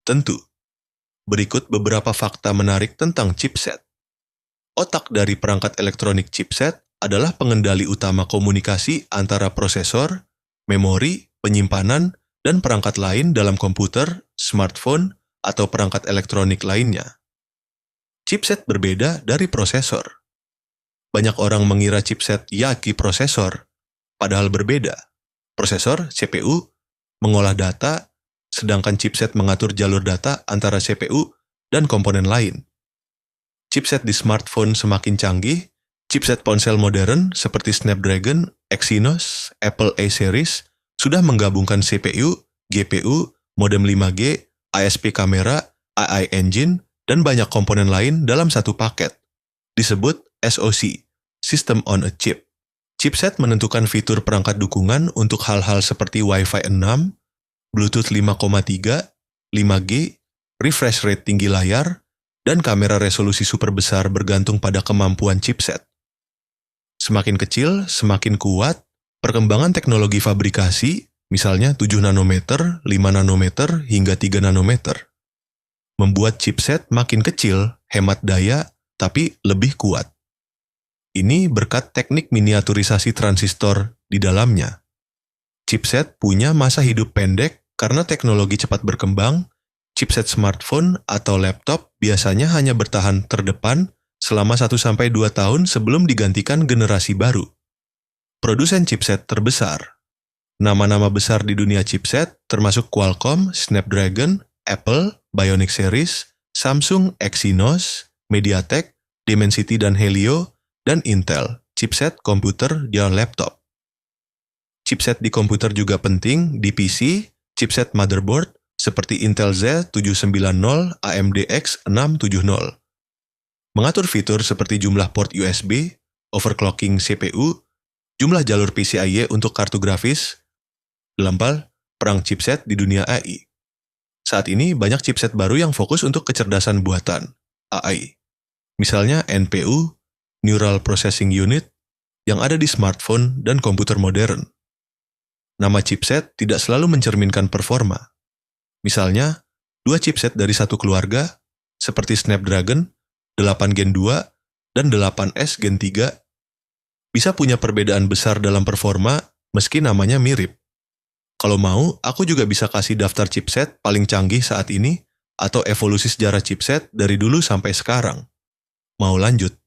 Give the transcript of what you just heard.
Tentu. Berikut beberapa fakta menarik tentang chipset. Otak dari perangkat elektronik chipset adalah pengendali utama komunikasi antara prosesor, memori, penyimpanan, dan perangkat lain dalam komputer, smartphone, atau perangkat elektronik lainnya. Chipset berbeda dari prosesor. Banyak orang mengira chipset yaki prosesor, padahal berbeda. Prosesor, CPU, mengolah data, sedangkan chipset mengatur jalur data antara CPU dan komponen lain. Chipset di smartphone semakin canggih, chipset ponsel modern seperti Snapdragon, Exynos, Apple A-series sudah menggabungkan CPU, GPU, modem 5G, ISP kamera, AI engine, dan banyak komponen lain dalam satu paket. Disebut SoC, System on a Chip. Chipset menentukan fitur perangkat dukungan untuk hal-hal seperti Wi-Fi 6, Bluetooth 5.3, 5G, refresh rate tinggi layar, dan kamera resolusi super besar bergantung pada kemampuan chipset. Semakin kecil, semakin kuat, perkembangan teknologi fabrikasi, misalnya 7 nanometer, 5 nanometer, hingga 3 nanometer, membuat chipset makin kecil, hemat daya, tapi lebih kuat. Ini berkat teknik miniaturisasi transistor di dalamnya. Chipset punya masa hidup pendek karena teknologi cepat berkembang. Chipset smartphone atau laptop biasanya hanya bertahan terdepan selama 1-2 tahun sebelum digantikan generasi baru. Produsen chipset terbesar. Nama-nama besar di dunia chipset termasuk Qualcomm, Snapdragon, Apple, Bionic Series, Samsung, Exynos, MediaTek, Dimensity dan Helio, dan Intel, chipset komputer di laptop. Chipset di komputer juga penting di PC, chipset motherboard seperti Intel Z790, AMD X670. Mengatur fitur seperti jumlah port USB, overclocking CPU, jumlah jalur PCIe untuk kartu grafis, perang chipset di dunia AI. Saat ini banyak chipset baru yang fokus untuk kecerdasan buatan, AI. Misalnya NPU, Neural Processing Unit, yang ada di smartphone dan komputer modern. Nama chipset tidak selalu mencerminkan performa. Misalnya, 2 chipset dari satu keluarga, seperti Snapdragon, 8 Gen 2, dan 8S Gen 3, bisa punya perbedaan besar dalam performa meski namanya mirip. Kalau mau, aku juga bisa kasih daftar chipset paling canggih saat ini, atau evolusi sejarah chipset dari dulu sampai sekarang. Mau lanjut?